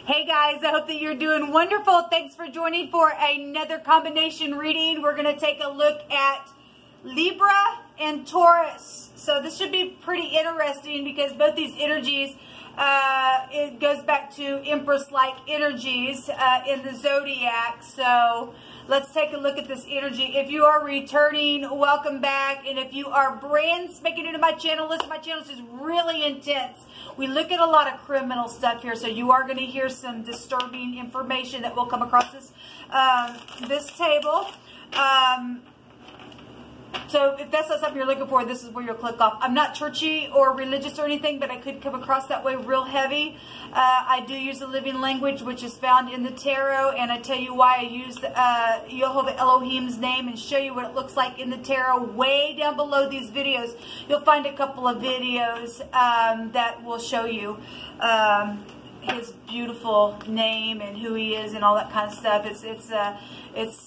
Hey guys, I hope that you're doing wonderful. Thanks for joining for another combination reading. We're going to take a look at Libra and Taurus. So this should be pretty interesting because both these energies, it goes back to Empress-like energies in the zodiac. So let's take a look at this energy. If you are returning, welcome back. And if you are brand spanking into my channel, listen, my channel is just really intense. We look at a lot of criminal stuff here, so you are going to hear some disturbing information that will come across this table. So if that's not something you're looking for, this is where you'll click off. I'm not churchy or religious or anything, but I could come across that way real heavy. I do use the living language, which is found in the tarot, and I tell you why I use Yehovah Elohim's name and show you what it looks like in the tarot. Way down below these videos, you'll find a couple of videos that will show you his beautiful name and who he is and all that kind of stuff. It's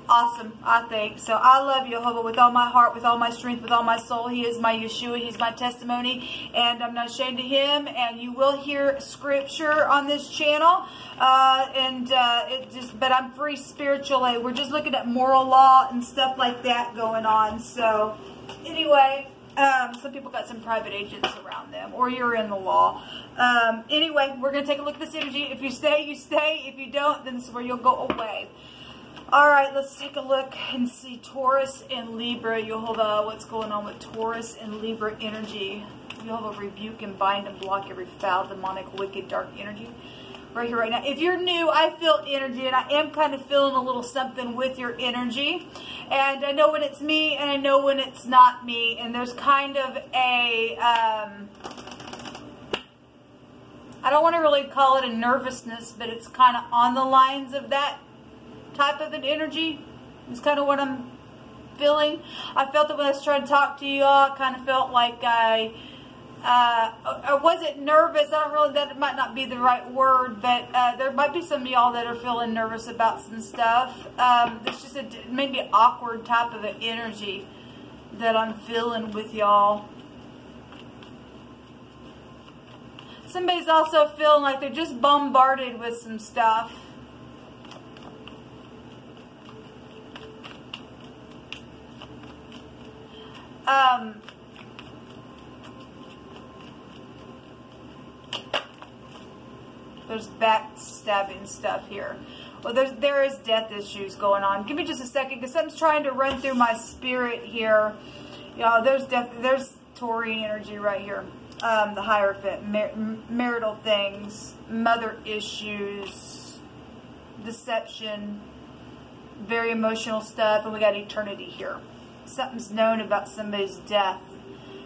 awesome, I think. So I love Yehovah with all my heart, with all my strength, with all my soul. He is my Yeshua. He's my testimony, and I'm not ashamed of him. And you will hear scripture on this channel, but I'm free spiritually. We're just looking at moral law and stuff like that going on. So anyway, some people got some private agents around them, or you're in the law. Anyway, we're going to take a look at this energy. If you stay, you stay. If you don't, then this is where you'll go away. All right, let's take a look and see Taurus and Libra. Yehovah, what's going on with Taurus and Libra energy? Yehovah, rebuke and bind and block every foul, demonic, wicked, dark energy right here, right now. If you're new, I feel energy, and I am kind of feeling a little something with your energy. And I know when it's me, and I know when it's not me. And there's kind of a, I don't want to really call it a nervousness, but it's kind of on the lines of that type of an energy. It's kind of what I'm feeling. I felt it when I was trying to talk to you all. I kind of felt like I wasn't nervous. I don't really, that might not be the right word, but there might be some of y'all that are feeling nervous about some stuff. There's just a maybe awkward type of an energy that I'm feeling with y'all. Somebody's also feeling like they're just bombarded with some stuff. There's backstabbing stuff here. Well, there is death issues going on. Give me just a second, because something's trying to run through my spirit here. Y'all, there's taurine energy right here. The Hierophant, marital things, mother issues, deception, very emotional stuff, and we got eternity here. Something's known about somebody's death,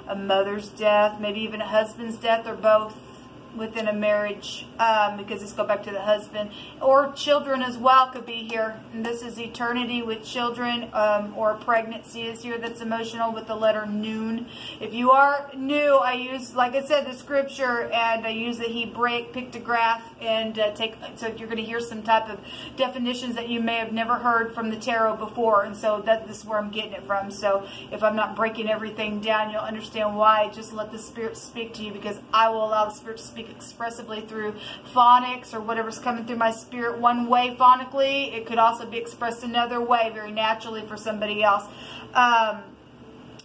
a mother's death, maybe even a husband's death, or both within a marriage, because let's go back to the husband, or children as well could be here. And this is eternity with children, or a pregnancy is here that's emotional with the letter noon. If you are new, I use, like I said, the scripture, and I use the Hebraic pictograph, and so you're going to hear some type of definitions that you may have never heard from the tarot before, and so this is where I'm getting it from. So if I'm not breaking everything down, you'll understand why. Just let the Spirit speak to you, because I will allow the Spirit to speak expressively through phonics or whatever's coming through my spirit one way phonically. It could also be expressed another way, very naturally for somebody else.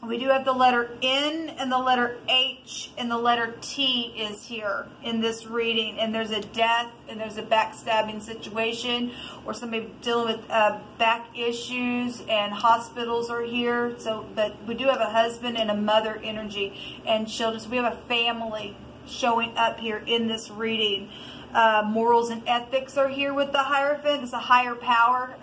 We do have the letter N and the letter H, and the letter T is here in this reading. And there's a death, and there's a backstabbing situation, or somebody dealing with back issues, and hospitals are here. So, but we do have a husband and a mother energy, and children. So we have a family showing up here in this reading. Morals and ethics are here with the Hierophant. It's a higher power,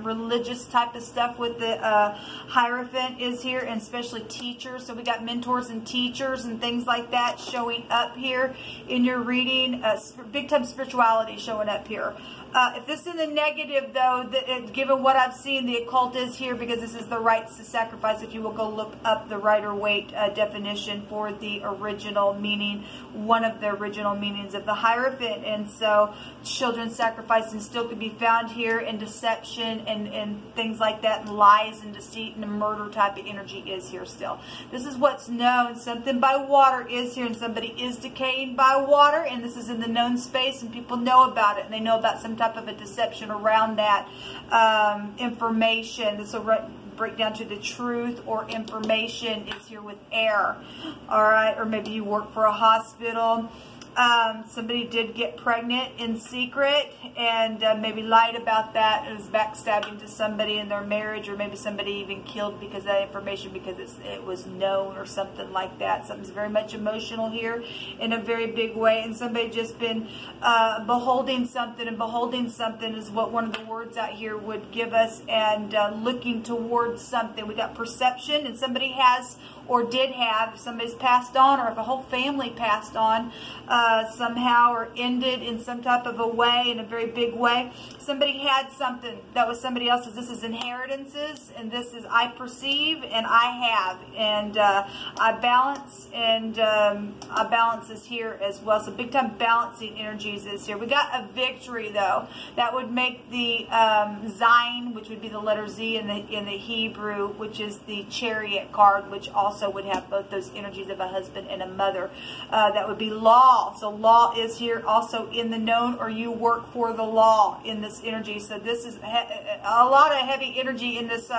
religious type of stuff with the Hierophant is here, and especially teachers. So we got mentors and teachers and things like that showing up here in your reading. Big time spirituality showing up here. If this is in the negative, though, given what I've seen, the occult is here because this is the rites to sacrifice. If you will go look up the Rider-Waite definition for the original meaning, one of the original meanings of the Hierophant. And so children sacrificing still could be found here, and deception and things like that, and lies and deceit and a murder type of energy is here still. This is what's known. Something by water is here, and somebody is decaying by water, and this is in the known space, and people know about it, and they know about some type of a deception around that information. This will break down to the truth or information is here with air. All right, or maybe you work for a hospital. Somebody did get pregnant in secret and maybe lied about that. It was backstabbing to somebody in their marriage, or maybe somebody even killed because of that information, because it was known or something like that. Something's very much emotional here in a very big way, and somebody just been beholding something, and beholding something is what one of the words out here would give us, and looking towards something. We got perception, and somebody has or did have, if somebody's passed on, or if a whole family passed on somehow, or ended in some type of a way, in a very big way. Somebody had something that was somebody else's. This is inheritances, and this is I perceive and I have, and I balance, and I balance is here as well. So big time balancing energies is here. We got a victory though. That would make the Zayin, which would be the letter Z in the Hebrew, which is the Chariot card, which also would have both those energies of a husband and a mother. That would be law. So law is here also in the known, or you work for the law in this energy. So this is a lot of heavy energy in this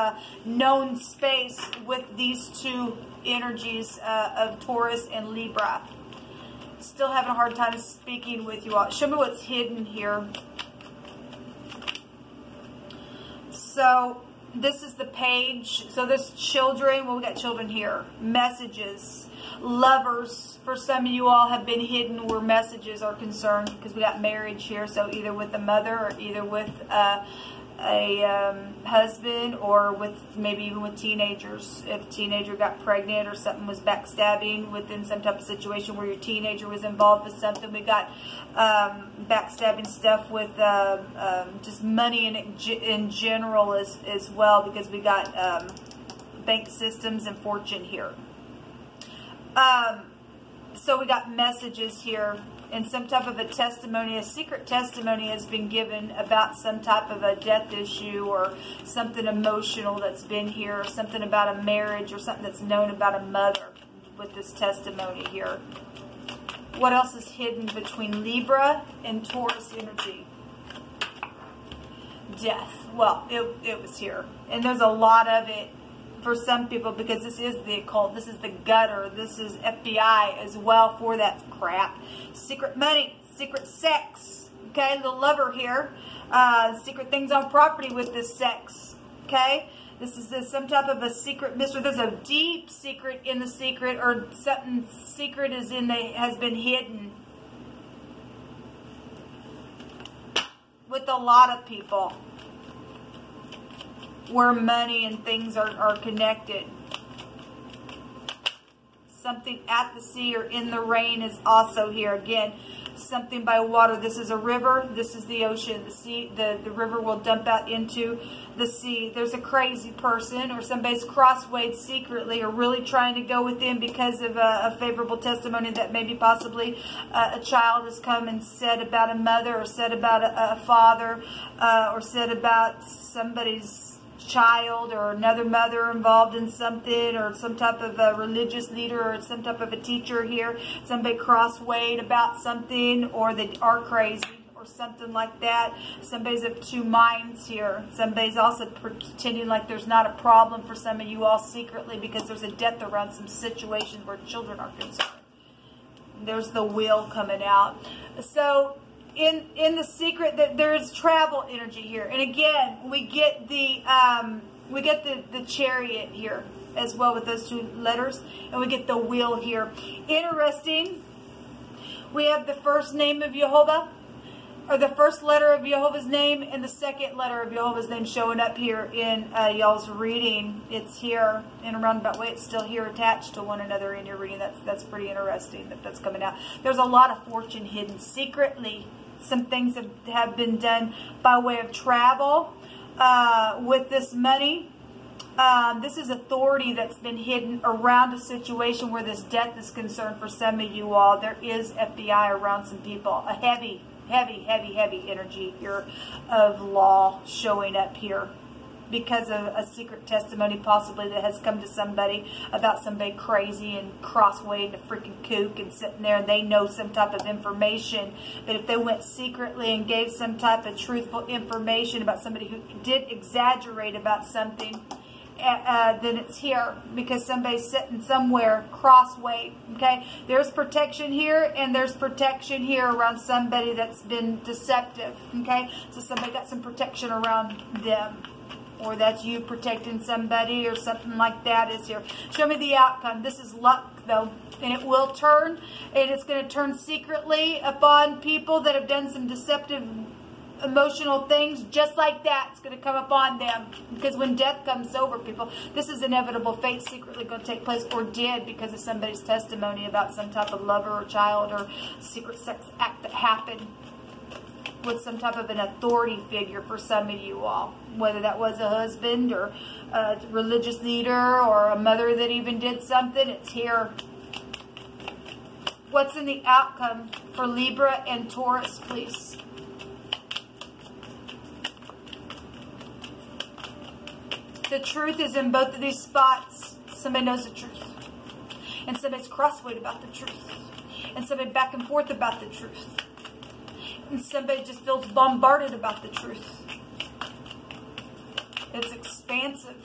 known space with these two energies of Taurus and Libra. Still having a hard time speaking with you all. Show me what's hidden here. So this is the page. So there's children. Well, we got children here. Messages. Lovers. For some of you all have been hidden where messages are concerned, because we got marriage here. So either with the mother, or either with a husband, or with maybe even with teenagers. If a teenager got pregnant, or something was backstabbing within some type of situation where your teenager was involved with something. We got backstabbing stuff with just money in general as well, because we got bank systems and fortune here. So we got messages here, and some type of a testimony, a secret testimony has been given about some type of a death issue, or something emotional that's been here, or something about a marriage, or something that's known about a mother with this testimony here. What else is hidden between Libra and Taurus energy? Death. Well, it was here. And there's a lot of it for some people, because this is the occult, this is the gutter, this is FBI as well for that crap. Secret money, secret sex, okay, the lover here, secret things on property with this sex, okay. This is some type of a secret mystery. There's a deep secret in the secret, or something secret is has been hidden with a lot of people, where money and things are connected. Something at the sea or in the rain is also here. Again, something by water. This is a river. This is the ocean. The sea, the river will dump out into the sea. There's a crazy person, or somebody's crosswayed secretly, or really trying to go within because of a favorable testimony that maybe possibly a child has come and said about a mother, or said about a father, or said about somebody's child, or another mother involved in something, or some type of a religious leader, or some type of a teacher here. Somebody crosswayed about something, or they are crazy, or something like that. Somebody's of two minds here. Somebody's also pretending like there's not a problem for some of you all secretly, because there's a death around some situations where children are concerned. There's the wheel coming out. So in the secret, that there's travel energy here, and again we get the chariot here as well with those two letters, and we get the wheel here. Interesting. We have the first name of Jehovah, or the first letter of Jehovah's name, and the second letter of Jehovah's name showing up here in y'all's reading. It's here in a roundabout way. It's still here attached to one another in your reading. That's pretty interesting that's coming out. There's a lot of fortune hidden secretly. Some things have been done by way of travel with this money. This is authority that's been hidden around a situation where this death is concerned for some of you all. There is FBI around some people. A heavy energy here of law showing up here because of a secret testimony possibly that has come to somebody about somebody crazy and crosswaying a freaking kook and sitting there and they know some type of information. But if they went secretly and gave some type of truthful information about somebody who did exaggerate about something, then it's here because somebody's sitting somewhere crossway. Okay, there's protection here and there's protection here around somebody that's been deceptive. Okay, so somebody got some protection around them, or that's you protecting somebody or something like that is here. Show me the outcome. This is luck though, and it will turn, and it's going to turn secretly upon people that have done some deceptive emotional things. Just like that, it's going to come upon them, because when death comes over people, this is inevitable fate secretly going to take place, or did, because of somebody's testimony about some type of lover or child or secret sex act that happened with some type of an authority figure for some of you all, whether that was a husband or a religious leader or a mother that even did something. It's here. What's in the outcome for Libra and Taurus, please? The truth is in both of these spots. Somebody knows the truth. And somebody's crosswayed about the truth. And somebody back and forth about the truth. And somebody just feels bombarded about the truth. It's expansive.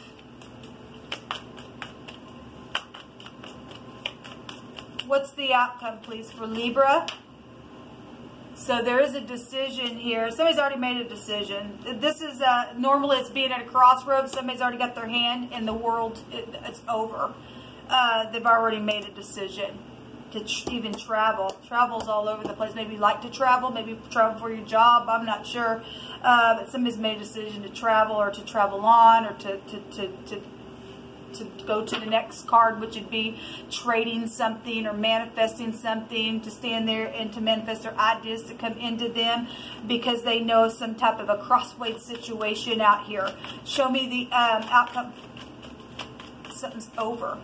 What's the outcome, please, for Libra? So there is a decision here. Somebody's already made a decision. This is, normally it's being at a crossroads. Somebody's already got their hand in the world. It's over. They've already made a decision to even travel. Travel's all over the place. Maybe you like to travel. Maybe travel for your job. I'm not sure. But somebody's made a decision to travel, or to travel on, or to go to the next card, which would be trading something or manifesting something, to stand there and to manifest their ideas to come into them, because they know some type of a crossway situation out here. Show me the outcome. Something's over.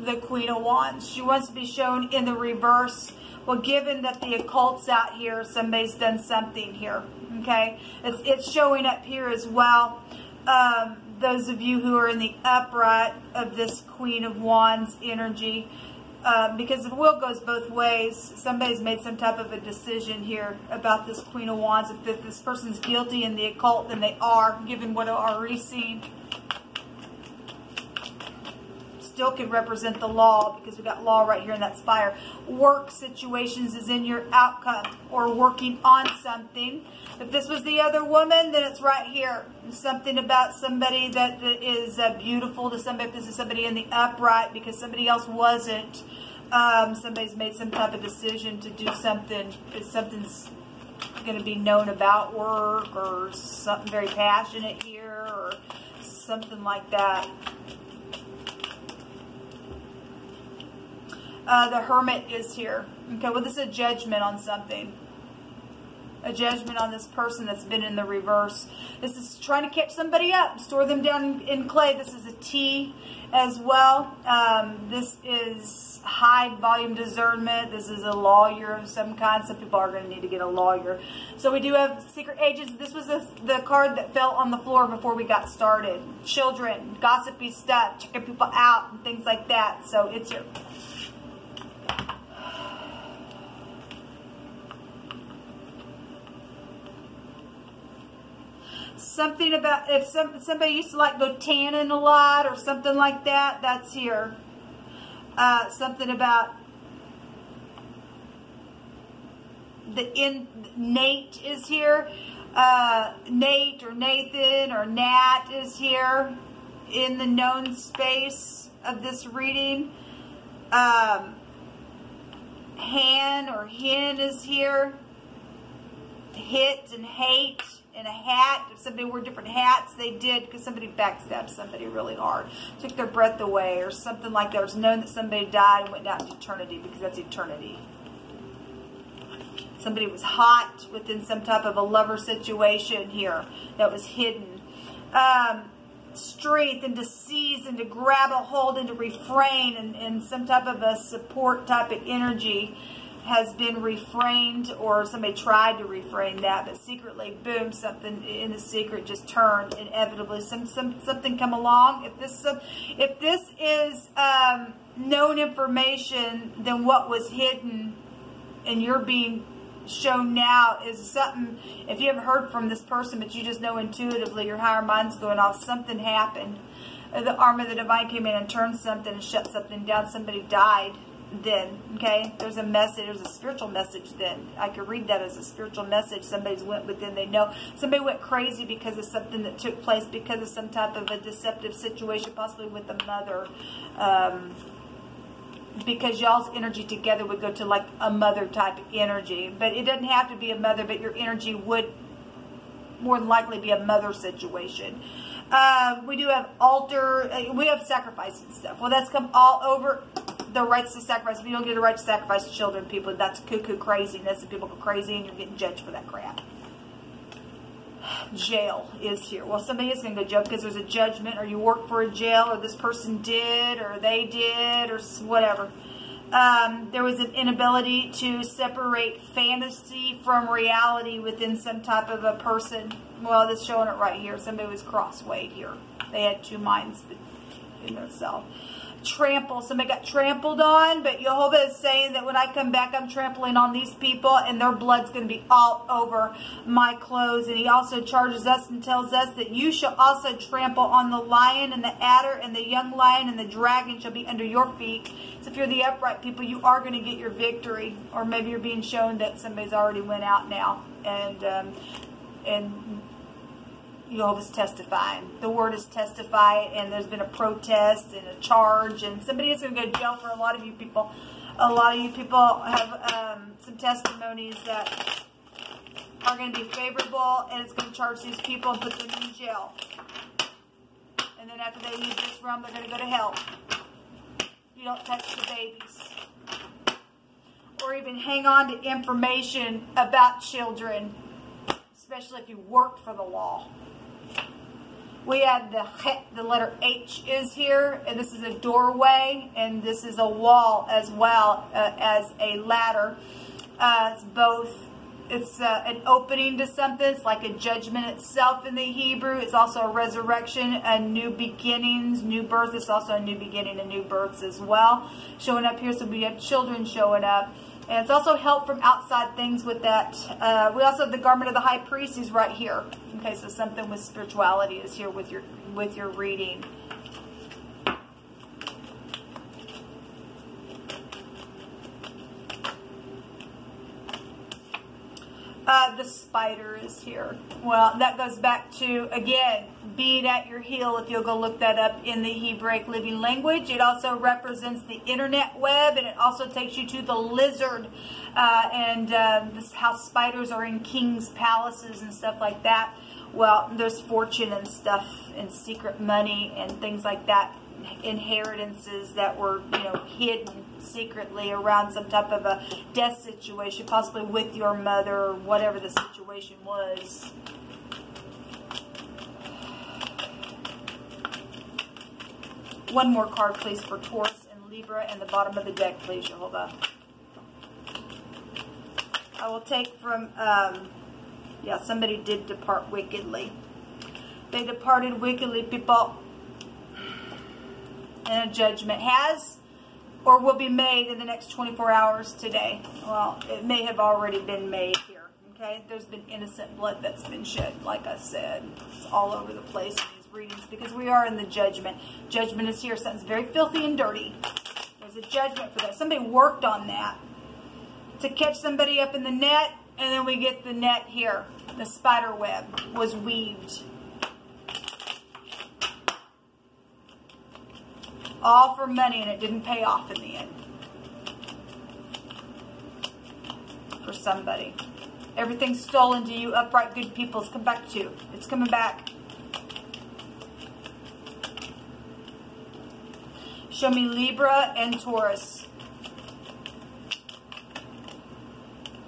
The Queen of Wands. She wants to be shown in the reverse. Well, given that the occult's out here, somebody's done something here. Okay? It's showing up here as well. Those of you who are in the upright of this Queen of Wands energy, because the wheel goes both ways. Somebody's made some type of a decision here about this Queen of Wands. If this person's guilty in the occult, then they are, given what I've already seen. Still can represent the law, because we got law right here in that spire. Work situations is in your outcome, or working on something. If this was the other woman, then it's right here. Something about somebody that is beautiful to somebody. If this is somebody in the upright, because somebody else wasn't. Somebody's made some type of decision to do something. If something's going to be known about work, or something very passionate here, or something like that. The Hermit is here. Okay, well, this is a judgment on something. A judgment on this person that's been in the reverse. This is trying to catch somebody up, store them down in clay. This is a T as well. This is high volume discernment. This is a lawyer of some kind. Some people are going to need to get a lawyer. So we do have secret agents. This was the card that fell on the floor before we got started. Children, gossipy stuff, checking people out, and things like that. So it's here. Something about, if somebody used to like go tanning a lot or something like that, that's here. Something about Nate is here. Nate or Nathan or Nat is here in the known space of this reading. Han or Hin is here. Hit and hate. In a hat. If somebody wore different hats, they did, because somebody backstabbed somebody really hard, took their breath away, or something like that. It was known that somebody died and went down to eternity, because that's eternity. Somebody was hot within some type of a lover situation here that was hidden. Strength and to seize and to grab a hold and to refrain, and some type of a support type of energy has been refrained, or somebody tried to refrain that, but secretly, boom, something in the secret just turned inevitably. Something come along. If this is known information, then what was hidden and you're being shown now is something. If you haven't heard from this person, but you just know intuitively, your higher mind's going off, something happened. The arm of the divine came in and turned something and shut something down. Somebody died then, okay? There's a message, there's a spiritual message then. I could read that as a spiritual message. Somebody's went within, they know. Somebody went crazy because of something that took place, because of some type of a deceptive situation, possibly with a mother. Because y'all's energy together would go to like a mother type of energy. But it doesn't have to be a mother, but your energy would more than likely be a mother situation. We do have altar, we have sacrifice and stuff. Well, that's come all over the rights to sacrifice. If you don't get a right to sacrifice children, people, that's cuckoo craziness, and people go crazy and you're getting judged for that crap. Jail is here. Well, somebody is going to go jail because there's a judgment, or you work for a jail, or this person did, or they did, or whatever. There was an inability to separate fantasy from reality within some type of a person. Well, this showing it right here. Somebody was crosswayed here. They had two minds in themselves. Trample. Somebody got trampled on, but Jehovah is saying that when I come back, I'm trampling on these people, and their blood's going to be all over my clothes. And he also charges us and tells us that you shall also trample on the lion and the adder and the young lion, and the dragon shall be under your feet. So if you're the upright people, you are going to get your victory. Or maybe you're being shown that somebody's already went out now, and Jehovah's testifying. The word is testify, and there's been a protest and a charge, and somebody is going to go to jail for a lot of you people. A lot of you people have some testimonies that are going to be favorable, and it's going to charge these people and put them in jail. And then after they leave this realm, they're going to go to hell. You don't touch the babies. Or even hang on to information about children, especially if you work for the law. We have the letter H is here, and this is a doorway, and this is a wall as well as a ladder. It's both. It's an opening to something. It's like a judgment itself in the Hebrew. It's also a resurrection, a new beginnings, new birth. It's also a new beginning and new births as well. Showing up here, so we have children showing up. And it's also help from outside things with that. We also have the garment of the high priest is right here. Okay, so something with spirituality is here with your reading. The spider is here. Well, that goes back to, again, being at your heel, if you'll go look that up in the Hebraic Living Language. It also represents the internet web, and it also takes you to the lizard, this how spiders are in kings' palaces and stuff like that. Well, there's fortune and stuff and secret money and things like that. Inheritances that were, hidden secretly around some type of a death situation, possibly with your mother or whatever the situation was. One more card, please, for Taurus and Libra, and the bottom of the deck, please, Jehovah. I will take from, somebody did depart wickedly. They departed wickedly, people. And a judgment has or will be made in the next 24 hours today. Well, it may have already been made here. Okay, there's been innocent blood that's been shed, like I said. It's all over the place in these readings because we are in the judgment. Judgment is here. Something's very filthy and dirty. There's a judgment for that. Somebody worked on that to catch somebody up in the net, and then we get the net here. The spider web was weaved. All for money, and it didn't pay off in the end. For somebody. Everything's stolen to you, upright, good people. It's come back to you. It's coming back. Show me Libra and Taurus.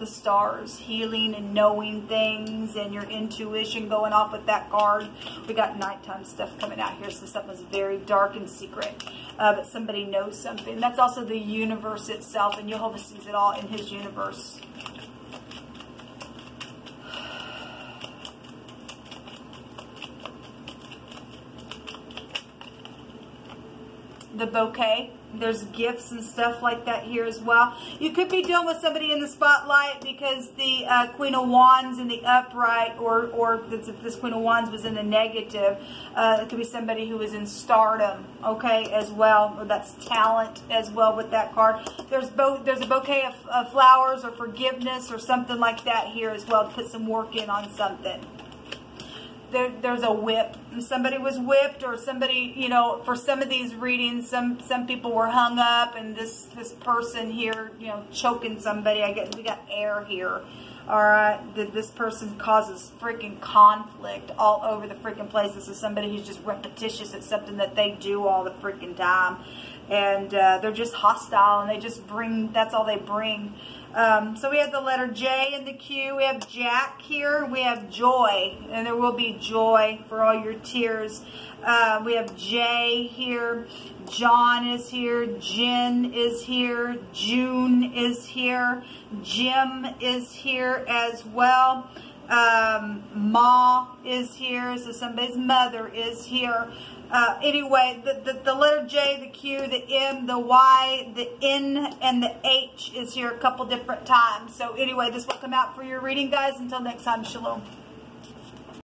the stars, healing and knowing things, and your intuition going off with that card. We got nighttime stuff coming out here, so something's very dark and secret, but somebody knows something. That's also the universe itself, and Jehovah sees it all in his universe. The bouquet, there's gifts and stuff like that here as well. You could be dealing with somebody in the spotlight because the Queen of Wands in the upright, or this Queen of Wands was in the negative. It could be somebody who is in stardom, okay, as well. Or that's talent as well with that card. There's a bouquet of flowers or forgiveness or something like that here as well, to put some work in on something. There's a whip. Somebody was whipped, or somebody, you know, for some of these readings, some people were hung up, and this person here, you know, choking somebody. I guess we got air here. All right, this person causes freaking conflict all over the freaking place. This is somebody who's just repetitious at something that they do all the freaking time, and they're just hostile, and they just bring. That's all they bring. So we have the letter J in the Q. We have Jack here. We have joy, and there will be joy for all your tears. We have J here. John is here. Jen is here. June is here. Jim is here as well. Ma is here. So somebody's mother is here. Anyway, the letter J, the Q, the M, the Y, the N, and the H is here a couple different times. So anyway, this will come out for your reading, guys. Until next time, shalom.